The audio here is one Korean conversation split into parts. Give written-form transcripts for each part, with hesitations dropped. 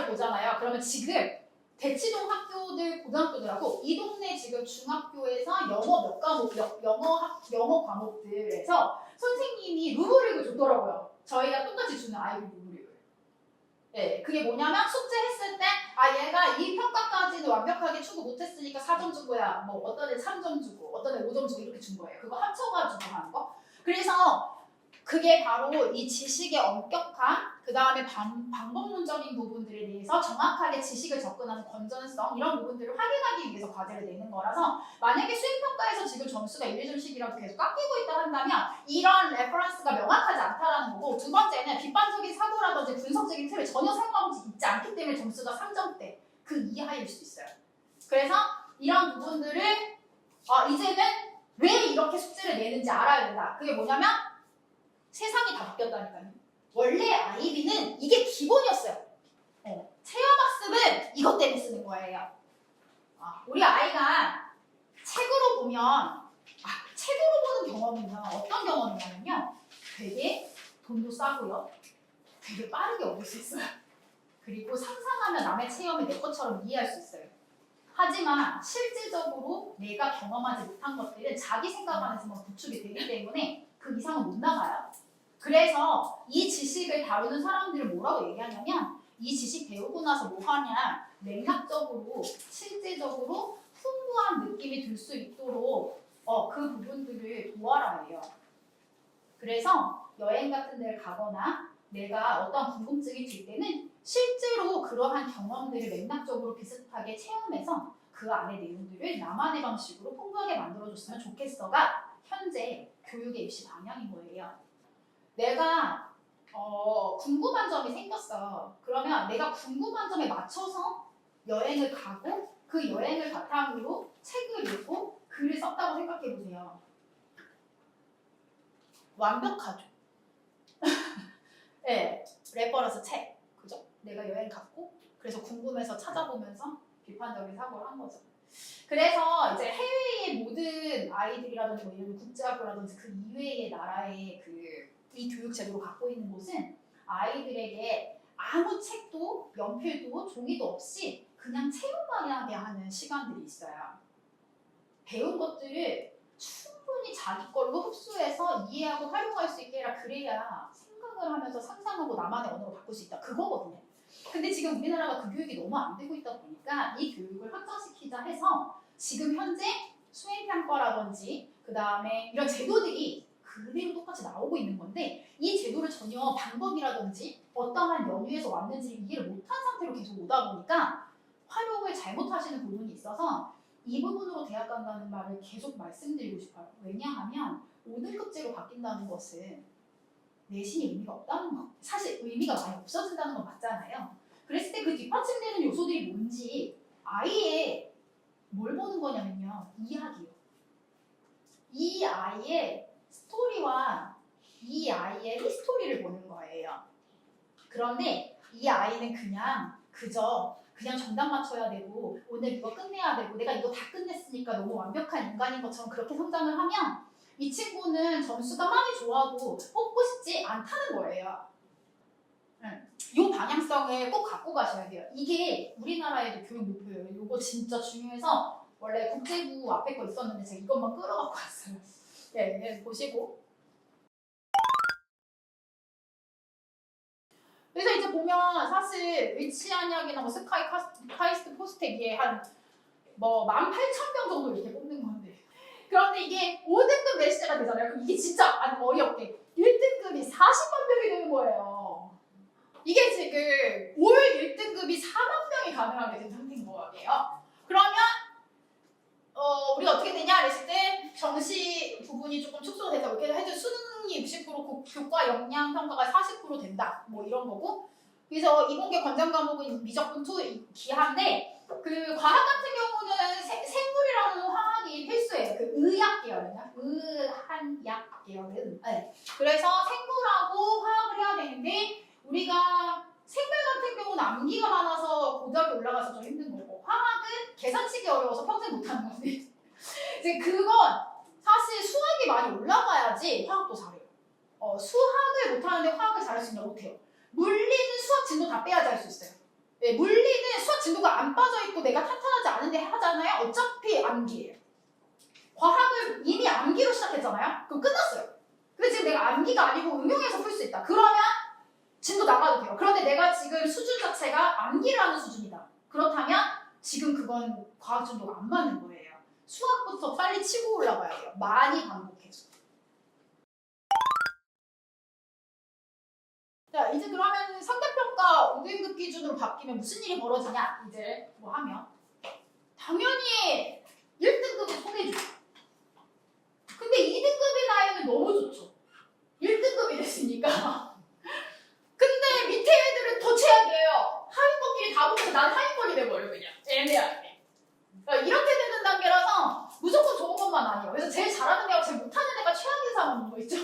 평가를 보잖아요. 그러면 지금 대치동 학교들, 고등학교들하고 이 동네 지금 중학교에서 영어 몇 과목, 영어 과목들에서 선생님이 루브릭을 줬더라고요. 저희가 똑같이 주는 아이비 루브릭을. 네, 그게 뭐냐면 숙제 했을 때 얘가 이 평가까지는 완벽하게 추구 못했으니까 4점 준 거야. 뭐 어떤 애 3점 주고 어떤 애 5점 주고 이렇게 준 거예요. 그거 합쳐가지고 하는 거. 그래서 그게 바로 이 지식의 엄격함, 그 다음에 방법론적인 부분들에 대해서 정확하게 지식을 접근하는 건전성 이런 부분들을 확인하기 위해서 과제를 내는 거라서 만약에 수행평가에서 지금 점수가 1, 2점씩이라도 계속 깎이고 있다 한다면 이런 레퍼런스가 명확하지 않다라는 거고 두 번째는 비판적인 사고라든지 분석적인 틀을 전혀 사용하고 있지 않기 때문에 점수가 3점대 그 이하일 수 있어요. 그래서 이런 부분들을 이제는 왜 이렇게 숙제를 내는지 알아야 된다. 그게 뭐냐면 세상이 다 바뀌었다니까요. 원래 아이비는 이게 기본이었어요. 체험학습은 이것 때문에 쓰는 거예요. 우리 아이가 책으로 보면 책으로 보는 경험이면 어떤 경험이냐면요. 되게 돈도 싸고요. 되게 빠르게 얻을 수 있어요. 그리고 상상하면 남의 체험을 내 것처럼 이해할 수 있어요. 하지만 실질적으로 내가 경험하지 못한 것들은 자기 생각 안에서만 구축이 되기 때문에 그 이상은 못 나가요. 그래서 이 지식을 다루는 사람들은 뭐라고 얘기하냐면 이 지식 배우고 나서 뭐 하냐 맥락적으로 실질적으로 풍부한 느낌이 들 수 있도록 그 부분들을 도와라 해요. 그래서 여행 같은 데를 가거나 내가 어떤 궁금증이 들 때는 실제로 그러한 경험들을 맥락적으로 비슷하게 체험해서 그 안의 내용들을 나만의 방식으로 풍부하게 만들어줬으면 좋겠어가 현재 교육의 입시 방향인 거예요. 내가 궁금한 점이 생겼어. 그러면 내가 궁금한 점에 맞춰서 여행을 가고 그 여행을 바탕으로 책을 읽고 글을 썼다고 생각해 보세요. 완벽하죠. 네, 레퍼런스 책, 그죠? 내가 여행 갔고 그래서 궁금해서 찾아보면서 비판적인 사고를 한 거죠. 그래서 이제 해외의 모든 아이들이라든지 뭐 이런 국제학교라든지 그 이외의 나라의 이 교육 제도를 갖고 있는 곳은 아이들에게 아무 책도 연필도 종이도 없이 그냥 체험만 하게 하는 시간들이 있어요. 배운 것들을 충분히 자기 걸로 흡수해서 이해하고 활용할 수 있게 해라. 그래야 생각을 하면서 상상하고 나만의 언어로 바꿀 수 있다. 그거거든요. 근데 지금 우리나라가 그 교육이 너무 안 되고 있다 보니까 이 교육을 확장시키자 해서 지금 현재 수행평가라든지 그 다음에 이런 제도들이 그대로 똑같이 나오고 있는 건데 이 제도를 전혀 방법이라든지 어떠한 연유에서 왔는지를 이해를 못한 상태로 계속 오다 보니까 활용을 잘못하시는 부분이 있어서 이 부분으로 대학 간다는 말을 계속 말씀드리고 싶어요. 왜냐하면 5등급제로 바뀐다는 것은 내신이 의미가 없다는 거. 사실 의미가 많이 없어진다는 건 맞잖아요. 그랬을 때 그 뒷받침되는 요소들이 뭔지 아이의 뭘 보는 거냐면요. 이야기요. 이 아이의 스토리와 이 아이의 히스토리를 보는 거예요. 그런데 이 아이는 그냥 정답 맞춰야 되고 오늘 이거 끝내야 되고 내가 이거 다 끝냈으니까 너무 완벽한 인간인 것처럼 그렇게 성장을 하면 이 친구는 점수가 많이 좋아도 뽑고 싶지 않다는 거예요. 이 방향성을 꼭 갖고 가셔야 돼요. 이게 우리나라에도 교육 목표예요. 이거 진짜 중요해서 원래 국제부 앞에 거 있었는데 제가 이것만 끌어갖고 왔어요. 네, 보시고. 그래서 이제 보면 사실 위치한약이나 뭐 스카이스트 포스텍에 한 뭐 18,000명 정도 이렇게 뽑는 건데 그런데 이게 5등급 메시지가 되잖아요. 그럼 이게 진짜 어이없게 1등급이 40만 명이 되는 거예요. 이게 지금 올 1등급이 4만 명이 가능하게 된 상태인 거예요. 그러면 우리가 어떻게 되냐 그랬을 때 정시 부분이 조금 축소돼서 이렇게 해도 수능이 60% 교과 역량 평가가 40% 된다. 뭐 이런 거고. 그래서 이공계 권장 과목은 미적분 2 기하인데 그 과학 같은 경우는 생물이랑 화학이 필수예요. 그 의학 계열이나 의한약 계열은. 네. 그래서 생물하고 화학을 해야 되는데 우리가 생물 같은 경우는 암기가 많아서 고등학교 올라가서 좀 힘든 거고 화학은 계산치기 어려워서 평생 못하는 건데 이제 그건 사실 수학이 많이 올라가야지 화학도 잘해요. 수학을 못하는데 화학을 잘할 수 있냐 못해요. 물리는 수학 진도 다 빼야지 할 수 있어요. 네, 물리는 수학 진도가 안 빠져있고 내가 탄탄하지 않은데 하잖아요. 어차피 암기예요. 과학을 이미 암기로 시작했잖아요. 그럼 끝났어요. 근데 지금 내가 암기가 아니고 응용해서 풀 수 있다. 그러면 진도 나가도 돼요. 그런데 내가 지금 수준 자체가 암기를 하는 수준이다. 그렇다면 지금 그건 과학 진도가 안 맞는 거예요. 수학부터 빨리 치고 올라가야 돼요. 많이 반복해서. 자, 이제 그러면 상대평가 5등급 기준으로 바뀌면 무슨 일이 벌어지냐? 이제 뭐 하면 당연히 1등급은 손해주죠. 근데 2등급의 나이는 너무 좋죠. 1등급이 됐으니까. 근데 밑에 애들은 더 최악이에요. 하위권끼리 다 붙어서 난 하위권이 돼버려 그냥. 애매하게. 그러니까 이렇게 되는 단계라서 무조건 좋은 것만 아니에요. 그래서 제일 잘하는 애가 제일 못하는 애가 최악인 상황인 거 있죠.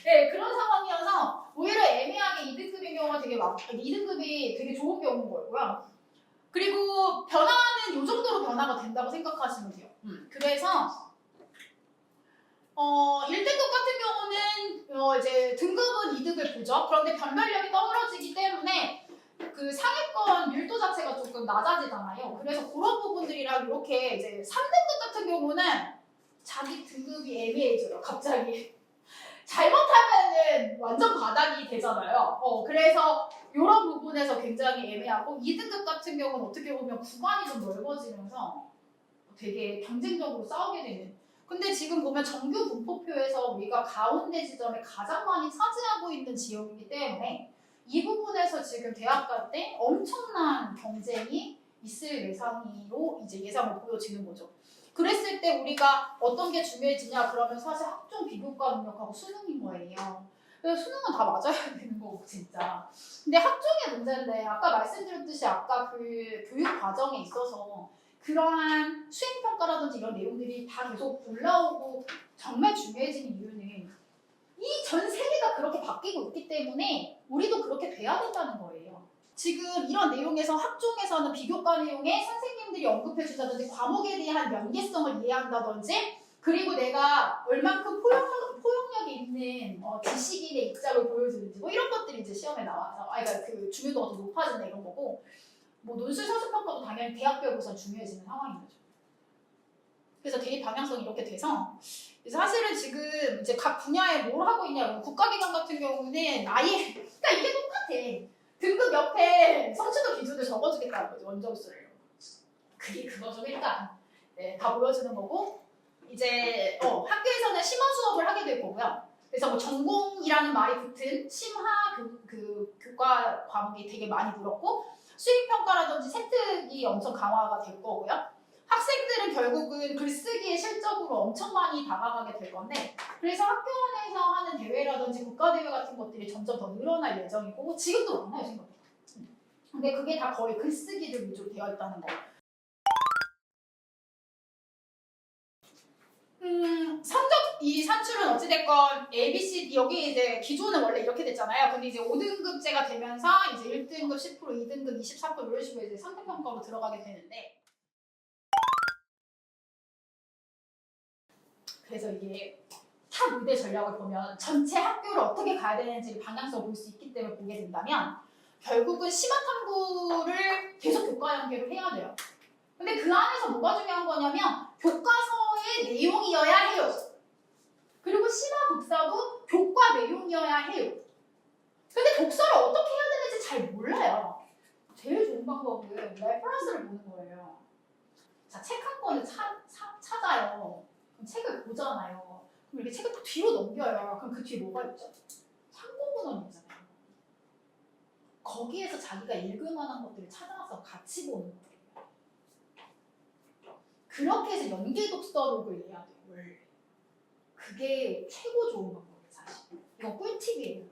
네, 그런 상황이어서 오히려 애매하게 2등급인 경우가 되게 많고 2등급이 되게 좋은 경우인 거고요. 그리고 변화는 이 정도로 변화가 된다고 생각하시면 돼요. 그래서 1등급 같은 경우는 이제 등급은 이득을 보죠. 그런데 변별력이 떨어지기 때문에 그 상위권 밀도 자체가 조금 낮아지잖아요. 그래서 그런 부분들이랑 이렇게 이제 3등급 같은 경우는 자기 등급이 애매해져요. 갑자기. 잘못하면은 완전 바닥이 되잖아요. 그래서 이런 부분에서 굉장히 애매하고 2등급 같은 경우는 어떻게 보면 구간이 좀 넓어지면서 되게 경쟁적으로 싸우게 되는. 근데 지금 보면 정규 분포표에서 우리가 가운데 지점에 가장 많이 차지하고 있는 지역이기 때문에 이 부분에서 지금 대학 갈 때 엄청난 경쟁이 있을 예상으로 이제 예상을 보여지는 거죠. 그랬을 때 우리가 어떤 게 중요해지냐 그러면 사실 학종 비교과 능력하고 수능인 거예요. 그래서 수능은 다 맞아야 되는 거고 진짜. 근데 학종의 문제인데 아까 말씀드렸듯이 아까 그 교육 과정에 있어서 그러한 수행평가라든지 이런 내용들이 다 계속 올라오고 정말 중요해지는 이유는 이 전 세계가 그렇게 바뀌고 있기 때문에 우리도 그렇게 돼야 된다는 거예요. 지금 이런 내용에서 학종에서는 비교과 내용에 선생님들이 언급해 주다든지 과목에 대한 연계성을 이해한다든지 그리고 내가 얼만큼 포용력이 있는 지식인의 입장을 보여주는지 뭐 이런 것들이 이제 시험에 나와서 그러니까 그 중요도가 더 높아진다 이런 거고 뭐 논술 사수평가도 당연히 대학교에서 중요해지는 상황인 거죠. 그래서 대입 방향성이 이렇게 돼서 사실은 지금 이제 각 분야에 뭘 하고 있냐면 국가기관 같은 경우는 아예 그러니까 이게 똑같아. 등급 옆에 성취도 기준을 적어주겠다는 거죠. 원점수를. 그게 그거죠 일단. 네, 다 보여주는 거고 이제 학교에서는 심화 수업을 하게 될 거고요. 그래서 뭐 전공이라는 말이 붙은 심화 교과 과목이 되게 많이 늘었고 수익평가라든지 세특이 엄청 강화가 될 거고요. 학생들은 결국은 글쓰기에 실적으로 엄청 많이 다가가게 될 건데 그래서 학교 안에서 하는 대회라든지 국가대회 같은 것들이 점점 더 늘어날 예정이고 지금도 많아요 생각보다. 근데 그게 다 거의 글쓰기를 위주로 되어 있다는 거. 성적 이 산출은 어찌됐건 A, B, C, D 여기 이제 기존은 원래 이렇게 됐잖아요. 근데 이제 5등급제가 되면서 이제 1등급 10%, 2등급 24% 이런 식으로 이제 상대평가로 들어가게 되는데 그래서 이게 타 의대 전략을 보면 전체 학교를 어떻게 가야 되는지 방향성을 볼 수 있기 때문에 보게 된다면 결국은 심화 탐구를 계속 교과 연계를 해야 돼요. 근데 그 안에서 뭐가 중요한 거냐면 교과서의 내용이어야 해요. 그리고 심화 독서도 교과 내용이어야 해요. 근데 독서를 어떻게 해야 되는지 잘 몰라요. 제일 좋은 방법은 레퍼런스를 보는 거예요. 자, 책 한 권을 찾아요. 그럼 책을 보잖아요. 그럼 이렇게 책을 딱 뒤로 넘겨요. 그럼 그 뒤에 뭐가 있죠? 참고문헌이 있잖아요. 거기에서 자기가 읽을 만한 것들을 찾아서 같이 보는 거예요. 그렇게 해서 연계 독서록을 내야 돼요. 원래. 그게 최고 좋은 방법이에요. 사실. 이건 꿀팁이에요.